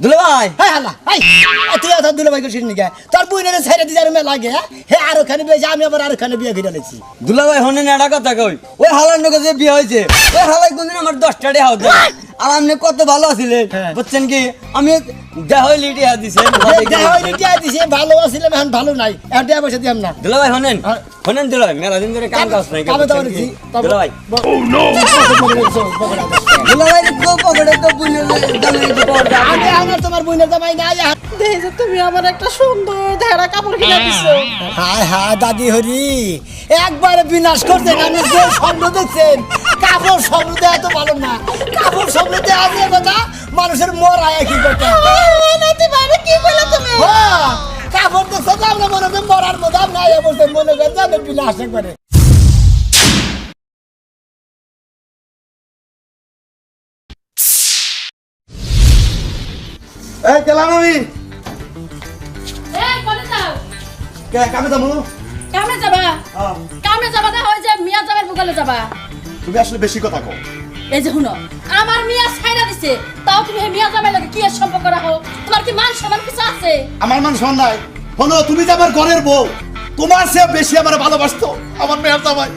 দুলাভাই হ্যাঁ হালা হাই তুই অত দুলাভাই করছিস নাকি তোর বুইনের ছেড়ে দিয়ে আর মেলা লাগে হে আর ওখানে বিয়ে আমি আবার আর ওখানে বিয়ে করে নিয়েছি দুলাভাই হনেন একটা কথা কই ওই হালার নকে যে বিয়ে হয়েছে ওই হালাই কোনদিন আমার 10টা টাকা হতো আর আপনি কত ভালো আছিলেন বুঝছেন কি আমি দেহ লিটে দিছেন দিছে ভালো আছিলাম এখন ভালো নাই এখন টাকা পয়সা দিলাম না দুলাভাই হনেন হনেন দুলাভাই মেলা দিন ধরে কাম কাজ নাই কামে তো বলেছি দুলাভাই ও নো দুলাভাই তো পকেটে তো বুঝলেন আমি আমার তোমার বোনের জামাই নাই দেখে যে তুমি আমার একটা সুন্দর ধারা কাপড় কিনে দিছো। হায় হায় দাদি হরি একবারে বিনাশ করছেন আপনি যে স্বপ্ন দেখছেন কাপড় স্বপ্ন দেওয়া তো ভালো না কাপড় স্বপ্ন দেওয়া আছে কথা মানুষের মরা কি কথা নাতি বাইরে কি বলে তুমি? কাপড় দেখছো তো আমরা মনে করেন মরার মতো আপনি আয়া বলছেন মনে করেন যে আপনি বিনাশ করে এই গেলাম আমি এই কোনে যাও? কামে যাবো কামে যাবা? কামে যাবা না হয় যে মিয়া যাবার বুকালে যাবা? তুমি আসলে বেশি কথা কও এই যে শুনো আমার মিয়া ছাইরা দিছে তাও তুমি হে মিয়া জামাই লাগে কি এর সম্পর্ক রাখো? তোমার কি মান সম্মান কিছু আছে? আমার মান সম্মান নাই হলো তুমি যে আমার ঘরের বউ তোমার সে বেশি আমার ভালোবাসতো আমার মেয়ের জামাই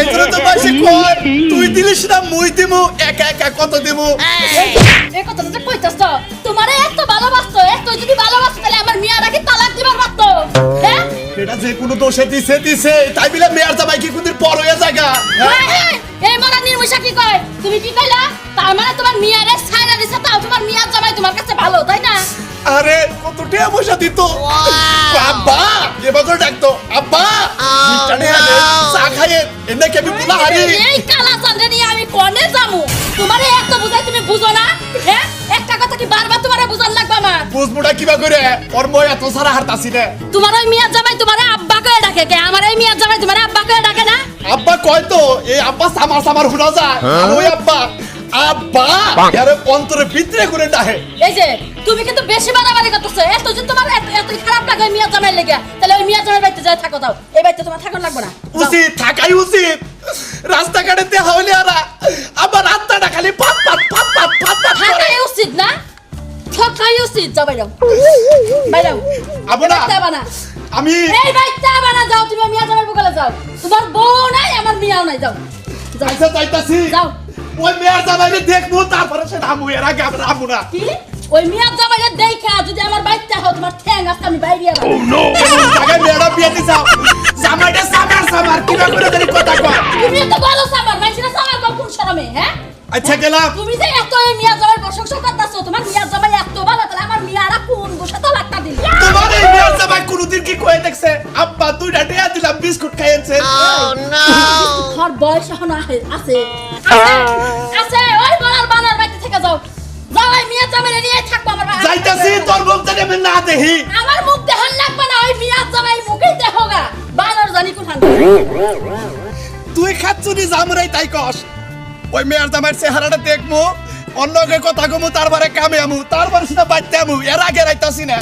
এই জন্য তো মাসে কয় তুই দিলিস না মুই দিমু একা একা কত দিমু এই কথাটা যে কইতাছ তোমারে এত ভালোবাসতো এত যদি ভালোবাসতো তাহলে আমার মিয়া রাখি তালাক দিবার পারতো হ্যাঁ এটা যে কোনো দোষে দিছে তাই বলে মেয়ের জামাই কি কোনদিন পর হয়ে জায়গা এই মনা নির্মুষা কি কয় তুমি কি কইলা তার মানে তোমার মিয়ারে ছাইরা দিছে তাও তোমার মিয়া জামাই তোমার কাছে ভালো তাই না আরে কত টাকা পয়সা দিত আব্বা এবার ডাকতো আব্বা চা খাইয়ে এনে কে আমি বুলা হারি এই কালা চাঁদে নিয়ে আমি কোনে যামু তোমারে এত বুঝাই তুমি বুঝো না হ্যাঁ একটা কথা কি বারবার তোমারে বুঝান লাগবে আমার বুঝবুটা কিবা করে ওর মই এত সারা হারতাছি না তোমার ওই মিয়া জামাই তোমারে আব্বা কয়ে ডাকে কে আমার এই মিয়া জামাই তোমারে আব্বা কয়ে ডাকে না আব্বা কয় তো এই আব্বা সামার হুনা যায় আর ওই আব্বা আব্বা আরে অন্তরে ভিতরে করে ডাহে এই যে তুমি কিন্তু বেশি বাড়াবাড়ি করতেছো এত যে তোমার এত খারাপ লাগে মিয়া জামাই লেগে তাহলে ওই মিয়া জামাই বাড়িতে যাই থাকো দাও এই বাড়িতে তোমার থাকো লাগবে না উচিত থাকাই উচিত রাস্তাঘাটে দেখা হইলে আর আবার রাস্তাটা খালি পাত থাকাই উচিত না থাকাই উচিত যাও বাইরাও বাইরাও আবনা যাবা না আমি এই বাইতে যাবা না যাও তুমি মিয়া জামাই বকালে যাও তোমার বউ নাই আমার মিয়াও নাই যাও যাইতে যাইতাছি যাও ওই মেয়ের জামাইকে দেখবো তারপরে সে নামু এর আগে আমরা নামু না কি ওই মিয়া জামাইকে দেখা যদি আমার বাইতে হও তোমার ঠ্যাং আজকে আমি বাইরে আবার জায়গায় মেয়েরা বিয়ে দিছাও জামাইটা সামার কিবা করে দেরি কথা কয় তুমি তো বলো সামার মাইছিনা সামার কোন শরমে হ্যাঁ আচ্ছা গেলাম তুমি যে এত এই মিয়া জামাই প্রশংসা করতেছো তোমার মিয়া জামাই এত ভালো তাহলে আমার মিয়ারা কোন বসাতে লাগতা দিল তোমার এই মেয়ের জামাই কোনদিন কি কয়ে দেখছে আব্বা দুইটা টিয়া দিলাম বিস্কুট খাইয়েছে তোর বয়স এখন আছে আছে ওই বলার বানার বাইতে থেকে যাও যাও এই মিয়া জামাই নিয়ে থাকবো আমার যাইতাছি তোর মুখ থেকে আমি না দেখি আমার মুখ দেখান লাগবে না ওই মিয়া জামাই মুখে দেখোগা বানর জানি কোথান তুই খাচ্ছুনি জামরাই তাই কস ওই মেয়ের জামাইয়ের চেহারাটা দেখমু অন্যকে কথা কমু তারপরে কামে আমু তারপরে সেটা বাইতে আমু এর আগে রাইতাছি না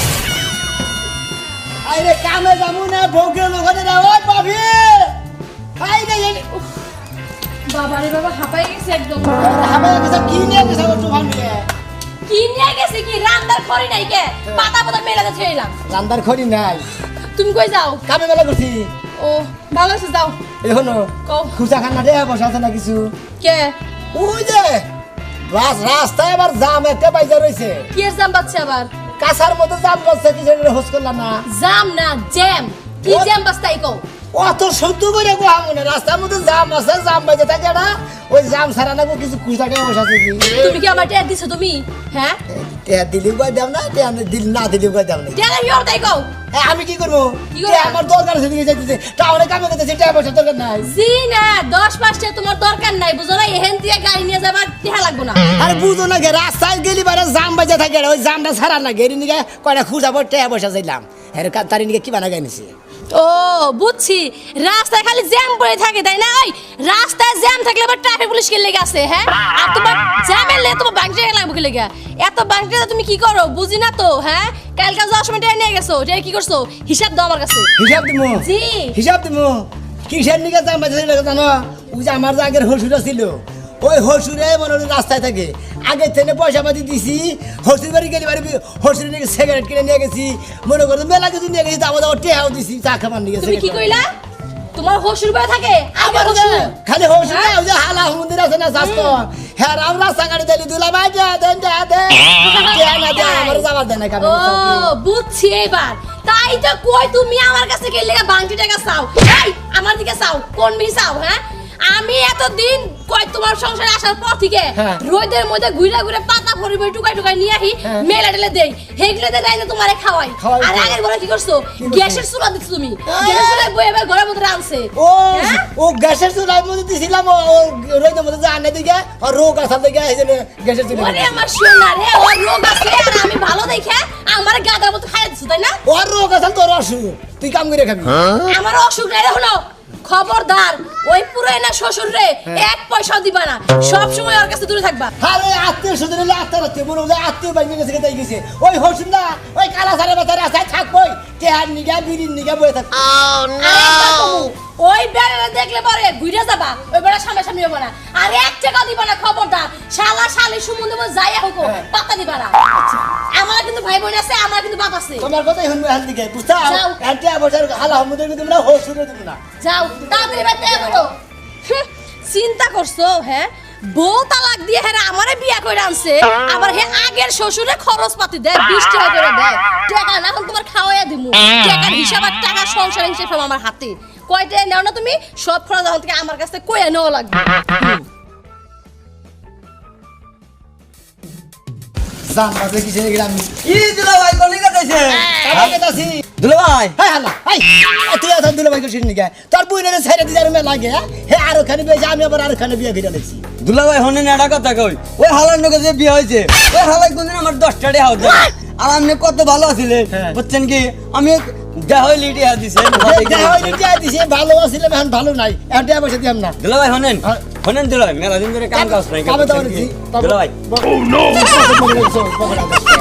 আরে কামে যাবো না বউকে লোকানে না ওই ভাবি খাই না বাবারে বাবা হাঁপাই গেছে একদম আমার কাছে কি নিয়ে গেছে ওর দোকান নিয়ে কি নিয়ে গেছে কি রান্দার খড়ি নাই কে পাতা পাতা মেলা গেছে এলাম রান্দার খড়ি নাই তুমি কই যাও কামে মেলা করছি ও ভালো আছে যাও এখনো কও খুচা খানা দেয়া বসা আছে না কিছু কে ওই যে রাস্তায় আবার জাম একটা বাইজা রয়েছে কি এর জাম বাচ্চা আবার কাঁচার মতো জাম বাজছে কিছু হোস করলাম না জাম না জ্যাম কি জ্যাম বাস্তাই কও অত সহ্য করে গো আমনে রাস্তার মধ্যে জাম আছে জাম বাইজা থাকে না ওই জাম ছাড়া না কিছু খুচা দেয়া বসা আছে কি তুমি কি আমার টেয়া দিছো তুমি হ্যাঁ টেয়া দিলিও কই দাম না টেয়া দিল না দিলিও কই দাম না টেয়া ইওর তাই কও আমি কি করবো কি করবা? টেয়া আমার দরকার আছে দিকে যাইতেছে টাউনে কামে করতেছে টেয়া বসা দরকার নাই জি না 10 5 তোমার দরকার নাই বুঝো না এহেন দিয়ে গাড়ি নিয়ে যাবা টেয়া লাগবে না আরে বুঝো না গে রাস্তায় গেলি বারে জাম বাইজা থাকে ওই জামটা ছাড়া না গেরি নিকে কয়টা খুঁজা পর টেয়া বসা যাইলাম এর তারি নিকে কি বানা গাইনিছি ও বুঝছি রাস্তায় খালি জ্যাম পড়ে থাকে তাই না ওই রাস্তায় জ্যাম থাকলে আবার ট্রাফিক পুলিশ কে লেগে আছে হ্যাঁ আর তোমার জ্যামের লে তোমার বাংটা লাগবে কি লেগে এত বাংটা তুমি কি করো বুঝি না তো হ্যাঁ কালকে যাওয়ার সময় ট্রেন নিয়ে গেছো ট্রেন কি করছো হিসাব দাও আমার কাছে হিসাব দিমু জি হিসাব দিমু কিসের নিকে জাম বাইজা জানো ওই যে আমার যে আগের হসুরা ছিল ওই হসুরে মনে হলো রাস্তায় থাকে আগে থেকে পয়সা পাতি দিছি হসুর বাড়ি গেলে বাড়ি হসুরে নিয়ে সিগারেট কিনে নিয়ে গেছি মনে করো মেলা কিছু নিয়ে গেছি তারপর আবার টেহাও দিছি চা খাবার নিয়ে তুমি কি কইলা তোমার হসুর বাড়ি থাকে আমার আমার হসুর খালি হসুরে ওই যে হালা হুমন্দির আছে না স্বাস্থ্য হ্যাঁ রাম রাস্তা গাড়ি দিলি দুলা ভাই দেন আমার যাবার দেন না ও বুঝছি এবার তাই তো কই তুমি আমার কাছে গেলে বাংটি টাকা চাও এই আমার দিকে চাও কোন মি চাও হ্যাঁ আমি এতদিন কই তোমার সংসারে আসার পর থেকে হ্যাঁ। রোদের মধ্যে ঘুরে ঘুরে পাতা ভরে টুকাই টুকাই নিয়ে আহি মেলা টেলে দেই হেগলে দেই না তোমারে খাওয়াই খাওয়াই আর তো। আগের বলে কি করছো করছো? গ্যাসের চুলা দিছ তুমি গ্যাসের চুলায় বই এবার ঘরের মধ্যে আনছে ও হ্যাঁ? ও গ্যাসের চুলার মধ্যে দিছিলাম ও রোদের মধ্যে আনে দিকে আর রোগ আসার দিকে এই জন্য গ্যাসের চুলা ওরে আমার সোনা রে ওর রোগ আছে আর আমি ভালো দেখে আমার গাদার মতো খাইয়া দিছো তাই না ওর রোগ আসার তোর অসুখ তুই কাম করে খাবি আমার অসুখ নাই রে হলো খবরদার ওই পুরানা শ্বশুর রে এক পয়সা দিবা না সব সময় ওর কাছে দূরে থাকবা আরে আত্মীয় স্বজন হলে আত্মীয় মনে হলে আত্মীয় বাইরে গেছে তাই গেছে ওই হসুন না ওই কালা সারে বাজারে আসায় থাকবই টেহার নিগা বিড়ির নিগা বয়ে থাকবো ওই বেড়াটা দেখলে পরে ঘুরে যাবা ওই বেড়া সামনে সামনে হবো না আর এক টাকা দিবা না খবরদার শালা শালি সুমন্দে যাইয়া হোক পাতা দিবা না আমার কিন্তু ভাই বোন আছে আমার কিন্তু বাপ আছে তোমার কথাই শুনবে হাল দিকে বুঝতে যাও। এনতে বছর হালা হমুদের দিব না হসুরে দিব না যাও তাড়াতাড়ি বাইতে করো চিন্তা করছো হ্যাঁ বউ তালাক দিয়ে হ্যাঁ আমারে বিয়া করে আনছে আবার হে আগের শ্বশুরে খরচ পাতি দেয় 20 টাকা করে দেয় টাকা না এখন তোমার খাওয়াইয়া দিমু টাকার হিসাব আর টাকা সংসার হিসাব সব আমার হাতে কয়টা নাও না তুমি সব খরচ এখন থেকে আমার কাছ থেকে কইয়া নেওয়া লাগবে জান বাজে কি ছেড়ে গেলাম কি দুলা ভাই কোন দিকে যাইছে কাকে দাসি দুলা ভাই হাই হালা হাই তুই এখন দিলে ভাই কইছিস নিকে তোর বুইনের ছেড়ে দিজার মে লাগে হে আর ওখানে বিয়ে আমি আবার আর ওখানে বিয়ে করে দেখছি দুলা ভাই হনে না কথা কই ওই হালার নকে যে বিয়ে হয়েছে ওই হালাই কোনদিন আমার 10 টাকা হাও দেয় আর আপনি কত ভালো আছিলেন হ্যাঁ। বুঝছেন কি আমি দেহই লিটে হাত দিছেন দিছে ভালো আছিল এখন ভালো নাই এটা বসে দিলাম না দুলা ভাই হনেন হনেন দুলা ভাই মেলা দিন ধরে কাম কাজ নাই কামে তো বলেছি দুলা ভাই ও নো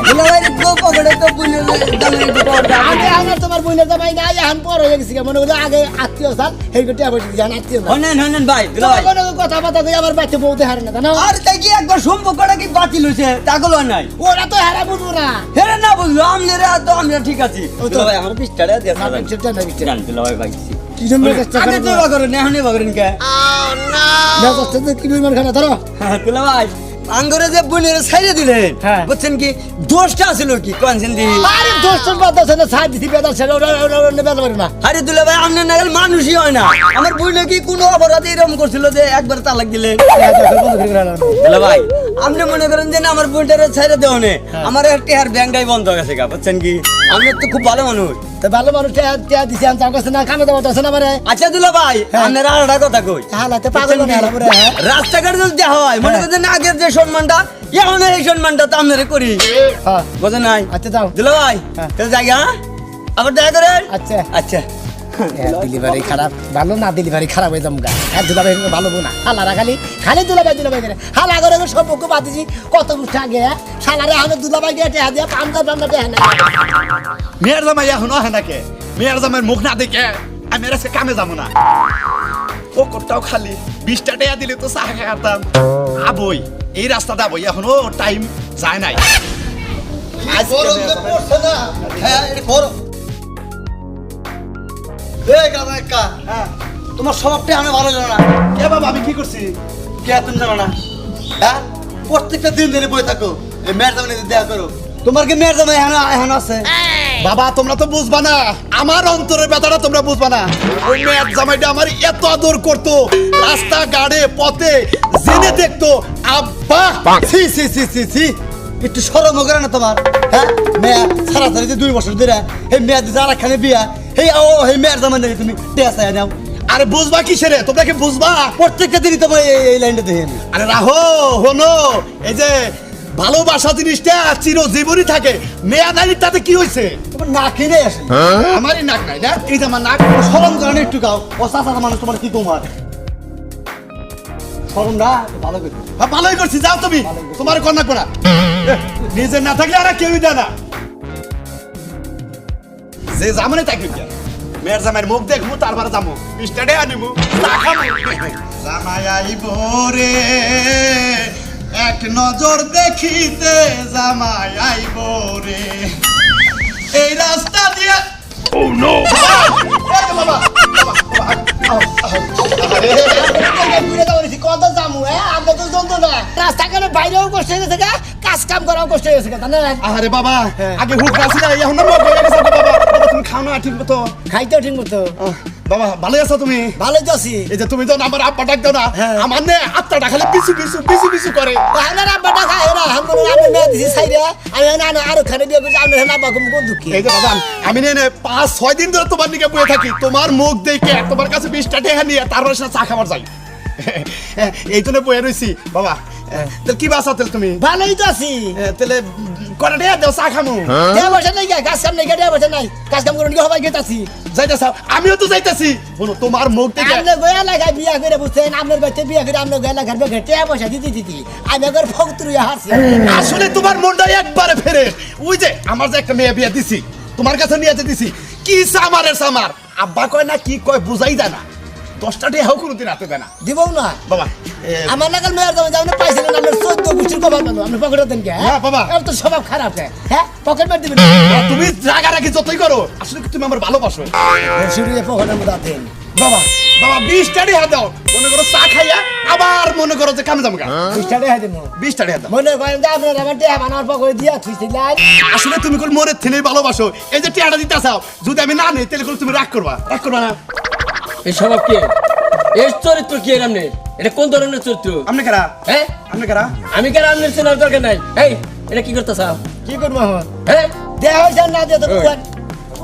দুলা ভাই তো পকেটে তো বুনের দামের একটু পাওয়া যায়। আগে আগে তোমার বুইনের জামাই না এখন পর হয়ে গেছে মনে হলো আগে আত্মীয় সাল এই গটে বসে জান আত্মীয় না হনেন ভাই দুলা ভাই কোনো কথা কথা কই আমার বাচ্চা বউতে হারে না জানো আর তাই কি একবার সম্পর্কটা কি বাতিল হইছে তাগুলো নাই ওরা তো হারা বুঝবো না হেরে না বুঝলো আমনেরা তো আমরা ঠিক আছি ও তো- দুলা ভাই আমার 20 টাকা দিয়ে না সেটা না বিচ্ছে জান দুলা ভাই পাইছি কি জন্য চেষ্টা আরে করে তুই বাগরেন এখনই বাগরেন কে না তো কি বিমান খানা ধরো হ্যাঁ, দুলা ভাই আঙ্গরে যে বুনের ছাইড়ে দিলেন হ্যাঁ। বুঝছেন কি দোষটা ছিল কি কোনছেন দি আরে দোস্তের বাদ আছে না সাইড দিছি বেদাল ছেড়ে ওরা বেদাল পারে না আরে দুলা ভাই আমনে নাগাল মানুষই হয় না আমার বুনে কি কোনো অপরাধ এরকম করছিল যে একবার তালাক দিলেন দুলা ভাই আপনি মনে করেন যে না আমার বুনটারে ছাইড়ে দেওনে আমার একটা আর ব্যাংকটাই বন্ধ হয়ে গেছে গা বুঝছেন কি আমি তো খুব ভালো মানুষ তো ভালো মানুষ টিয়া দিছি আমি তার কাছে না কামে দেওয়া আছে না মানে আচ্ছা দুলা ভাই আপনার আর একটা কথা কই হালাতে পাগল না হালা পুরো হ্যাঁ রাস্তাঘাটে যদি দেওয়া হয় মনে করছেন না আগের যে সম্মানটা এখন এই সম্মানটা তো আপনারা করি হ্যাঁ বুঝেন নাই আচ্ছা যাও দুলা ভাই হ্যাঁ। তাহলে জায়গা আবার দেখা করেন আচ্ছা আচ্ছা ডেলিভারি খারাপ ভালো না ডেলিভারি খারাপ হয়ে যাবো গা আর দুলাভাই ভালো না হালারা খালি দুলাভাই করে হালা করে সম্পর্ক বাঁধিছি কত বুঝতে আগে সালারে আমি দুলাভাই গিয়ে টেহা দিয়া পান্তা পান্তা টেহা না মেয়ের জামাই এখনো হয় নাকি মেয়ের জামাইয়ের মুখ না দেখে আমি আর আজকে কামে যাবো না ও কোটাও খালি 20 টাকা দিলে তো চা খাতাম আবই এই রাস্তাটা আবই এখনো টাইম যায় নাই তোমার স্বভাবটা আমি ভালো জানো না এ বাবা আমি কি করছি কে তুমি জানো না হ্যাঁ প্রত্যেকটা দিন দিনে বই থাকো এই মেয়ের জামাই দেখা করো তোমার কি মেয়ের জামাই এখন আছে বাবা তোমরা তো বুঝবা না আমার অন্তরের ব্যথাটা তোমরা বুঝবা না ওই মেয়ের জামাইটা আমার এত আদর করতো রাস্তা গাড়ে পথে জেনে দেখতো আব্বা সি সি সি সি সি একটু সরম করে না তোমার হ্যাঁ মেয়া সারা সারিতে 2 বছর ধরে এই মেয়া দিতে আর একখানে বিয়া এই মেয়ের জামাই নাকি তুমি টেয়া চাই নাও আরে বুঝবা কিসের তোমরা কি বুঝবা প্রত্যেকটা দিনই তোমার এই লাইনটা দেখে আমি আরে রাহো হনো এই যে ভালোবাসা জিনিসটা চিরজীবনই থাকে মেয়া নারীর তাতে কি হয়েছে তোমার না কিনে আসে আমারই নাক নাই না এই যে আমার নাক সরম করে না একটু গাও ও চাচা মানুষ তোমার কি তোমার সরম না ভালো করে হ্যাঁ, ভালোই করছি যাও তুমি তোমার কন্যা করা নিজে না থাকলে আর কেউই দেয় না যে জামানে তাকে মেয়ের জামাইয়ের মুখ দেখবো তারপরে যাবো স্টাডে আনিবো জামাই আইব রে এক নজর দেখিতে জামাই আইব রে এই রাস্তা দিয়ে ও নো বাবা কত জামু আমরা তো জানতো না রাস্তাঘাটে বাইরেও কষ্ট হয়ে গেছে গা, কাজ কাম করাও কষ্ট হয়ে গেছে গা, তাই না? আরে বাবা আগে হুক আসি না এখন না মগ হয়ে গেছে বাবা তুমি খাও না ঠিক মতো খাইতেও ঠিক মতো। বাবা ভালো আছো তুমি? ভালোই তো আছি। এই যে তুমি যখন আমার আব্বা ডাক দাও না হ্যাঁ। আমার নে আত্মাটা খালি পিছু করে আমার আব্বাটা খায় না, আমি মেয়ে দিছি সাইডে, আমি আরো খানে বিয়ে করছি, আমি আব্বা কোন দুঃখী। এই যে বাবা আমি নে 5-6 দিন ধরে তোমার নিকে বসে থাকি তোমার মুখ দেখে তোমার কাছে 20টা টাকা নিয়ে তারপর সে চা খাবার যাই এই জন্য বয়ে রইছি বাবা তাহলে কি বাসা তাহলে তুমি? ভালোই তো আছি। তাহলে কটা টাকা দাও চা খামু দেয়া বসে নাই গা, কাজ কাম নাই গা, দেয়া বসে নাই, কাজ কাম করুন কি হবাই গেতাছি। যাইতেছ আমিও তো যাইতেছি বলো তোমার মুখ দেখে আপনি গোয়া লাগায় বিয়া করে বুঝছেন, আপনার বাচ্চা বিয়া করে আপনার গোয়া লাগার বেগে টেয়া পয়সা দিতে আমি একবার ফকতুরিয়া হারছি। আসলে তোমার মনটা একবারে ফেরে ওই যে আমার যে একটা মেয়ে বিয়ে দিছি তোমার কাছে নিয়ে যেতে দিছি কি সামার আব্বা কয় না কি কয় বুঝাই যায় না 10টা টাকাও কোনোদিন হাতে দেয় না দিব না বাবা আমার নাকাল মেয়ের দামে যাবেন পাইছিলেন আপনার 14 গোষ্ঠীর কবার পাবো আপনি পকেটে দেন কে? হ্যাঁ, বাবা। এর তো স্বভাব খারাপ হ্যাঁ পকেট মার দিবেন তুমি রাগারাগি যতই করো আসলে কি তুমি আমার ভালোবাসো শুরু পকেটের মধ্যে আছেন বাবা 20টা টাকা দাও মনে করো চা খাইয়া আবার মনে করো যে কামে যাবো 20টা টাকা দিব 20টা টাকা দাও মনে করেন যে আপনার আমার টাকা বানার পকেটে দিয়া থুইছিলেন আসলে তুমি কোন মনের থেনেই ভালোবাসো এই যে টাকাটা দিতে চাও যদি আমি না নেই তাহলে করে তুমি রাগ করবা না এই স্বভাব কি? এই চরিত্র কি এর আমনে? এটা কোন ধরনের চরিত্র? আপনি কারা হ্যাঁ আপনি কারা আমি কেন আমনের চেনার দরকার নাই। এই এটা কি করতেছ? কি করবো এখন হ্যাঁ দেয়া হয়েছে না দিয়ে তো ওই।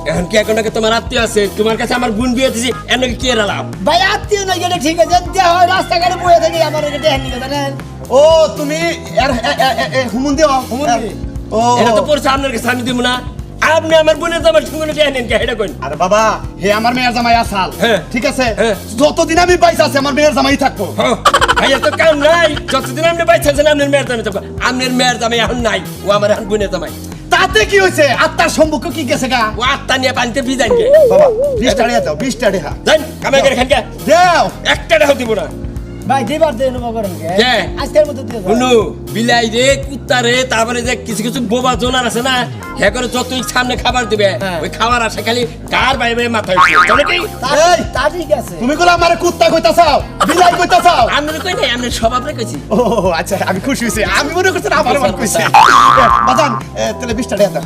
এখন কি এখন নাকি তোমার আত্মীয় আছে তোমার কাছে আমার বোন বিয়ে দিছি এর নাকি কি এর লাভ? ভাই আত্মীয় না গেলে ঠিক আছে দেয়া হয় রাস্তাঘাটে বয়ে থাকি আমার এটা টাকা নিয়ে জানেন ও তুমি হুমুন দিও হুমুন্দি। ও এটা তো পড়ছে আপনার কাছে আমি দিব না। আপনি আমার বোনের জামার সঙ্গে নিয়ে নেন কে এটা কোন? আরে বাবা হে আমার মেয়ের জামাই আসাল হ্যাঁ। ঠিক আছে হ্যাঁ। যতদিন আমি পয়সা আছে আমার মেয়ের জামাই থাকবো ভাইয়া তো কাম নাই যতদিন আপনি বাইছে আছেন আপনার মেয়ের জামাই থাকবো। আপনার মেয়ের জামাই এখন নাই, ও আমার এখন বোনের জামাই। তাতে কি হয়েছে আত্মার সম্পর্ক কি গেছে গা ও আত্মা নিয়ে পানিতে ভিজান গে। বাবা 20টা টাকা দাও 20টা টাকা জান কামাই করে খান কে? দাও একটা টাকাও দিব না। ভাই দিবার দেন করেন কে কে? আজকের মতো দিয়ে শুনু বিলাই রে কুত্তা রে তারপরে যে কিছু কিছু বোবা জোনার আছে না হ্যাঁ করে যতই সামনে খাবার দিবে হ্যাঁ। ওই খাবার আসে খালি গার বাইরে মাথায় উঠে। জানো কি? এই, তা ঠিক আছে তুমি গুলো আমার কুত্তা কইতা চাও বিলাই কইতা চাও আপনার কই নাই আপনার স্বভাব রে কইছি। ও আচ্ছা আমি খুশি হইছি আমি মনে করছি না আমার কইছে বাজান তাহলে 20টা টাকা দাও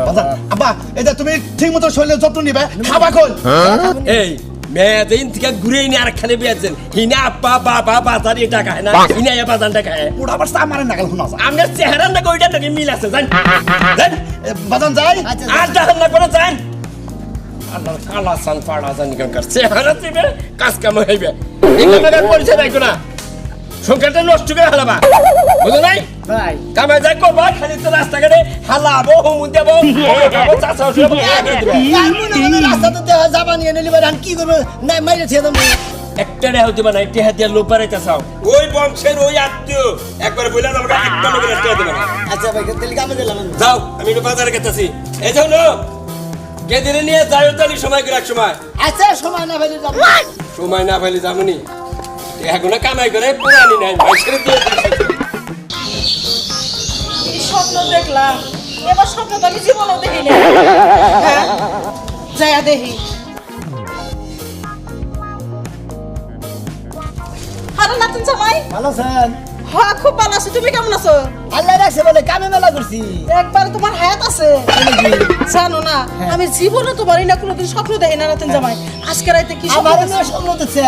বাজান আব্বা এই যে তুমি ঠিক মতো শরীরের যত্ন নিবে খাবা কই এই মেয়ে দিন থেকে ঘুরে এনে আর খালি বেচছেন হিনা আপা বাবা বাজারে টাকা হয় না হিনা এ বাজার টাকা হয়। ওটা আবার সামারে নাগাল শোনা যায় আপনার চেহারা না ওইটা নাকি মিল আছে জান জান বাজান যাই আচ্ছা আর টাকা না করে জান আল্লাহ কালা সান পাড়া জান কার চেহারা দিবে কাজ কাম হইবে এগুলো টাকার পরিচয় নাই কোনা সংখ্যাটা নষ্ট করে হালাবা বুঝো নাই ভাই কামে যাই করবা খালি তো রাস্তাঘাটে হালাবো হুমুন দেবো চাষা শুরু রাস্তা তো দেওয়া যাবা নিয়ে নিলি ভাই কি করবো না মাইরে ছেড়ে দেবো একটা রে হতে বানা একটা হাত দিয়ে লোক বাড়াইতে চাও ওই বংশের ওই আত্মীয় একবার বললাম আমাকে একটা লোকের রাস্তা হতে পারে আচ্ছা ভাই তাহলে কামে গেলাম যাও আমি একটু বাজারে গেতেছি এই যাও না গেদিনে নিয়ে যাই তালি সময় করে এক সময় আচ্ছা সময় না ভাই যাবো সময় না পাইলে যাবনি এখন কামাই করে পুরানি নাই মাইসের দিয়ে এই স্বপ্ন দেখলাম এবার স্বপ্ন তো আমি জীবনেও দেখিনি হ্যাঁ যায়া দেখি আরে নাতিন জামাই ভালো স্যার হ্যাঁ খুব ভালো আছি তুমি কেমন আছো আল্লাহ রাখছে বলে কামে মেলা করছি একবার তোমার হায়াত আছে জানো না আমি জীবনে তোমার না কোনোদিন স্বপ্ন দেখি না নাতিন জামাই আজকে রাতে কি স্বপ্ন আমার দেখছি? স্বপ্ন দেখছে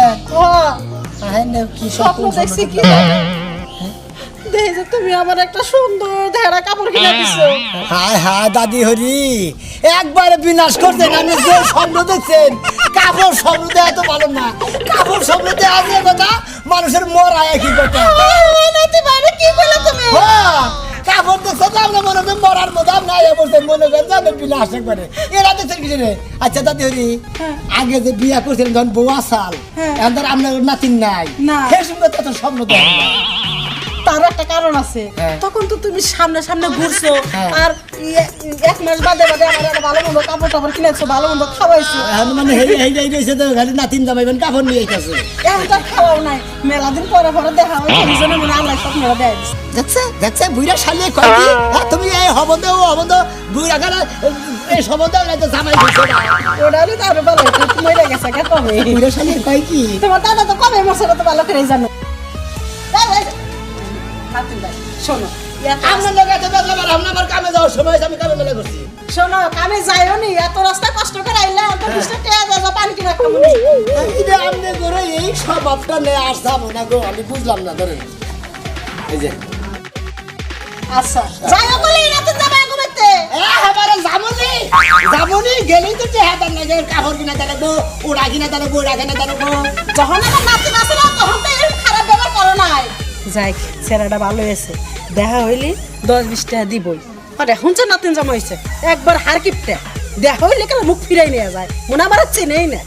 হ্যাঁ, কি স্বপ্ন দেখছি কি দেখি যে তুমি আমার একটা সুন্দর ধেড়া কাপড় কিনে দিছো হায় হায় দাদি হরি একবারে বিনাশ করছেন আপনি যে স্বপ্ন দেখছেন কাপড় স্বপ্ন দেওয়া তো ভালো না কাপড় স্বপ্ন দেওয়া যে কথা মানুষের মরা একই কথা নাতি বাইরে কি বলে তুমি হ্যাঁ, কাপড় দেখছেন না আমরা মনে হয় মরার মতো আপনি আয়া বলছেন মনে করেন যাবেন বিনাশ একবারে এরা দেখছেন কিছু রে আচ্ছা দাদি হরি আগে যে বিয়া করছিলেন যখন বউ আসাল হ্যাঁ। এখন ধর আপনার নাতিন নাই না। সেই সঙ্গে তো স্বপ্ন দেওয়া তারও একটা কারণ আছে। হ্যাঁ। তখন তো তুমি সামনে সামনে ঘুরছো হ্যাঁ। আর এক মাস বাদে বাদে আমার একটা ভালো মন্দ কাপড় টাপড় কিনেছো, ভালো মন্দ খাওয়াইছো। এখন মানে এই রয়েছে তো খালি নাতিন জামাইবেন কাপড় নিয়ে আইতাছে। এখন তো আর খাওয়াও নাই, মেলা দিন পরে পরে দেখা হয়, এই জন্য মনে হয় আল্লাহ সব মেলা দেয় দিছে। দেখছে বুইরা শালিয়ে কয় কি তুমি এই হবন্ধ ও হবন্ধ বুইরা গেলে এই সম্বন্ধ তো জামাই দিছে না। ওটা হলে তো আরো ভালো হতো, তুমি মরে গেছে কে কবে? বুইরা শালিয়ে কয় কি তোমার দাদা তো কবে মরছে তো ভালো করে জানো। নাতিন ভাই, শোনো আমার লগে এত বেজার আমার কামে যাওয়ার সময় আমি কামে মেলা করছি। শোনো, কামে যাইও নি, এত রাস্তা কষ্ট করে আইলে অত বিশটা টাকা দাও, পানি কিনা খাবো নি। এটা আমনে করে এই স্বভাবটা নিয়ে আসতাম না গো, আমি বুঝলাম না। ধরেন এই যে আচ্ছা যাইও বলি নাতিন যাবে ঘুমাইতে। আমারে জামুনি গেলেই তো চেহারা লাগে কাপড় কিনা দেবো, ওড়া কিনা দেবো, ওড়া কিনা দেবো। যখন আমার নাতিন আসে না তখন তো এরকম খারাপ ব্যবহার করো নাই। যাই ছেলেটা ভালো হয়েছে, দেখা হইলি 10-20 টাকা দিবই। আর এখন যে নাতিন জামা হয়েছে একবার হার কিপটা দেখা হইলে কেন মুখ ফিরাই নিয়ে যায়, মনে আমার চেনেই না।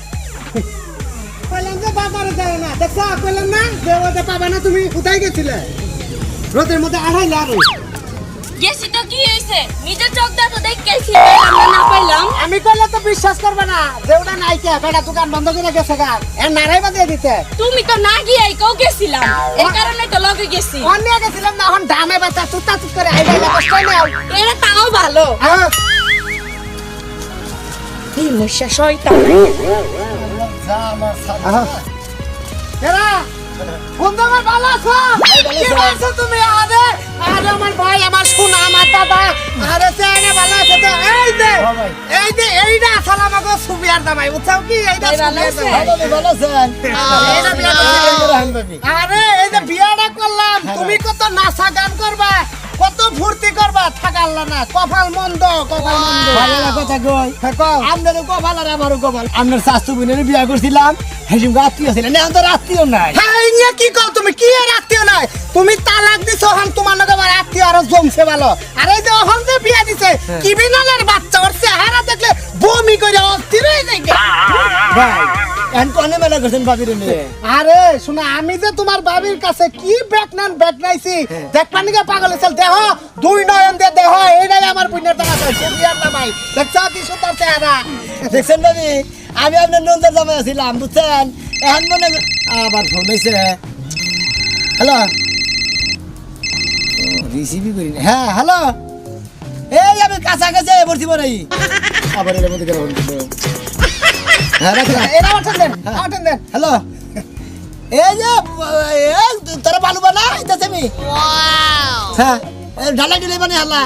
কইলাম যে বাজারে যায় না, দেখছো কইলাম না যে ওটা পাবে না। তুমি কোথায় গেছিলে? রোদের মধ্যে আড়াইলে আর গেছি তো কি হইছে, নিজের চোখ দিয়ে তো দেখেছি, আমরা না পাইলাম। আমি কইলে তো বিশ্বাস করবে না যে ওটা নাই কে, বেটা দোকান বন্ধ করে গেছে গা, এর নারাই বাদিয়ে দিতে। তুমি তো না গিয়ে কেউ গেছিলাম, এই কারণে তো লগে গেছি। অন্য গেছিলাম না, এখন দামে বাচ্চা তুতা তুত করে আইলে কষ্ট নাও। এটা তাও ভালো। কি মশা শয়তান। এরা বন্ধু আমার ভালো আছো? কি বলছো তুমি? আরে আরে আমার ভাই, আমার সোনা, আমার দাদা, আরে সেনে ভালো আছে তো? এইটা আসলে আমাকে সুবিয়ার দামাই, বুঝছাও কি? এইটা ভাই ভালো সুবিয়ার আছে? দামাই। ভালো আছেন? এইটা বিয়া করছি। আরে এই যে বিয়াটা করলাম, তুমি কত নাচা গান করবা, কত ফুর্তি করবা, থাকাল্লা না, কপাল মন্দ, কপাল মন্দ। ভাইয়েরা কথা কই, আপনারও কপাল আর আমারও কপাল। আপনার শাস্তু বোনের বিয়া করছিলাম, হেসুম আত্মীয় ছিলেন, এখন তো আত্মীয় নাই। হ্যাঁ ইয়া কি কও তুমি? কি আর আত্মীয় নাই? তুমি তালাক দিছো, এখন তোমার লগে আমার আত্মীয় আরো জমছে ভালো। আর এই যে এখন যে বিয়া দিছে, কি বিনালের বাচ্চা, ওর চেহারা দেখলে বমি করে অস্থির হয়ে যায়। ভাই এখন কোনে মেলা করছেন বাবির নিয়ে? আরে শোনা, আমি যে তোমার বাবির কাছে কি বেকনাইছি, দেখবা নিকে পাগল হইছল। দেহ দুই নয়ন দিয়ে দেহ, এইটাই আমার পুণ্যের টাকা চাইছে। বিয়ার না ভাই, দেখছো কি সুন্দর চেহারা? দেখছেন বাবি, আমি আপনার নন্দর জামাই আছিলাম, বুঝছেন? এখন মনে আবার ফোন হয়েছে। হ্যালো, রিসিভই করি না। হ্যাঁ হ্যালো, এই আমি কাছাকাছি বলছি বড়াই। আবার এর মধ্যে কেন ফোন করলো? হ্যাঁ রাখলাম। এটা আটেন দেন। হ্যালো, এই যে তোরা বালু বানা আইতাছে আমি। হ্যাঁ ঢালাই ঢালাই বানি হাল্লা।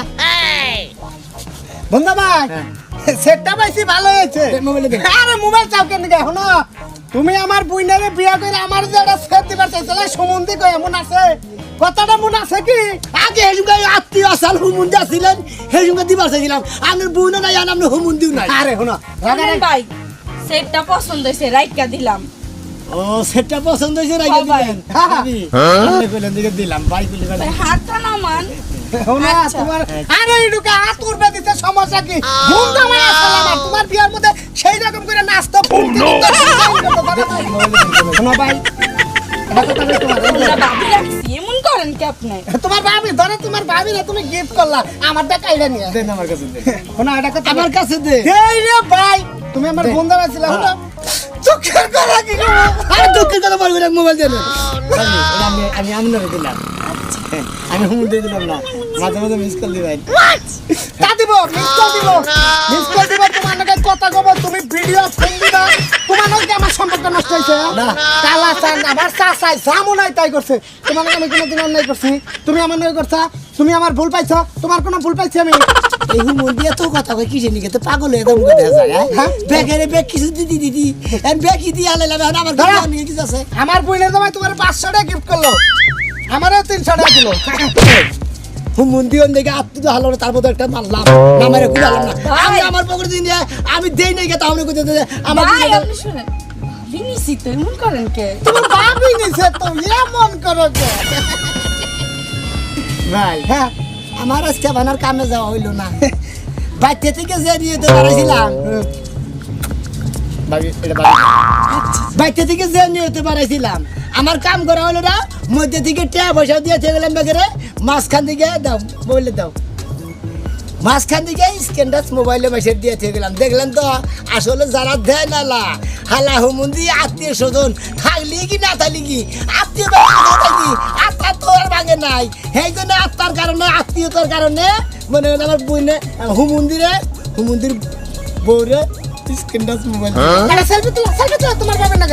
বন্ধু ভাই, সেটটা পাইছি, ভালো হয়েছে। আরে মোবাইল চাও কেন গা? শোনো, তুমি আমার বুইনারে বিয়া করে আমার যে একটা সেট দিবার চাইছিলে, সুমন্দি কই এমন আছে? কথাটা মনে আছে কি? আগে হেসুঙ্গা আত্মীয় আসাল হুমুন্দি আসছিলেন, হেসুঙ্গা দিবার চাইছিলাম। আপনার বুইনা নাই, আর আপনার হুমুন্দিও নাই। আরে শোনো ভাই সেটটা পছন্দ হইছে, রাইটকা দিলাম। ও সেটটা পছন্দ হয়েছে, রাইখে দিলেন? আমি কইলেন দিকে দিলাম, ভাই কইলেন ভাই হাতটা না মান। আচ্ছা। তোমার আরে এডুকে হাত উড়বে দিতে সমস্যা কি? ঘুম দামাই আসলে আমার তোমার বিয়ার মধ্যে সেই রকম করে নাচতো ফুলতে শোনো ভাই, এটা কথা বলি তোমার। তোমরা ভাবি রাখছি, এমন করেন কি আপনি? তোমার ভাবি ধরে, তোমার ভাবিরে তুমি গিফট করলা, আমার টাকা আইডা নিয়ে দেন আমার কাছে দে। শোনো এটা কথা আমার কাছে দে। এই রে ভাই, তুমি আমার বন্ধু আছিলা, শোনো দুঃখের কথা কি গো? আরে দুঃখের কথা বলবি না, মোবাইল দেন। আমি আমনারে দিলাম, আমি হুম দিয়ে দিলাম না, মাঝে মাঝে মিস কল দিবেন। তা দিব, মিস কল দিব, তোমার নাকি কথা কব, তুমি ভিডিও ফোন দিবা, তোমার নাকি আমার সম্পর্ক নষ্ট হইছে না? কালা চান আমার চাচাই জামু নাই তাই করছে। তোমার নাকি আমি কোনোদিন অন্যায় করছি? তুমি আমার নয় করছা, তুমি আমার ভুল পাইছো, তোমার কোনো ভুল পাইছি আমি? এই হুমুন দিয়ে তো কথা কই কিসের নিকে, তো পাগল হয়ে দাম করে দেখা যায়। হ্যাঁ ব্যাগেরে ব্যাগ কিছু দিদি এন্ড ব্যাগ কি দিয়ে আলাইলাম, এখন আমার গাড়ি নিয়ে কিছু আছে। আমার বইনের জামাই তোমার 500 টাকা গিফট করলো, আমারও 300 টাকা দিল। হুমুন দিয়ে দেখে আত্মীয় তো হালো, তার মধ্যে একটা মারলাম, নামারে কুলালাম না। আমি আমার পকেটে দিয়ে আমি দেই নাই কে, তাহলে কইতে আমার ভাই আপনি শুনেন, বিনিসি তো এমন করেন কে? তোমার ভাবি নিছে তো এমন করো কে? ভাই হ্যাঁ, আমার আজকে বানার কামে যাওয়া হইল না, বাইতে থেকে যে নিয়ে তো পারাইছিলাম। বাইতে থেকে যে নিয়ে তো পারাইছিলাম, আমার কাম করা হলো না মধ্যে থেকে টাকা পয়সা দিয়ে থেকে গেলাম বেকারে মাঝখান থেকে দাও মোবাইলে দাও মাঝখান থেকে স্ক্রিন টাচ মোবাইলে মেসেজ দিয়ে থেকে গেলাম দেখলেন তো আসলে যারা দেয় না হালা হুমুন্দি আত্মীয় স্বজন থাকলি কি না থাকলি কি আত্মীয় থাকি আত্মার তো আর ভাঙে নাই সেই জন্য আত্মার কারণে আত্মীয়তার কারণে মনে হয় আমার বইনে হুমুন্দির বউরে স্ক্রিন টাচ মোবাইল সেলফি তোলা তোমার বাবার না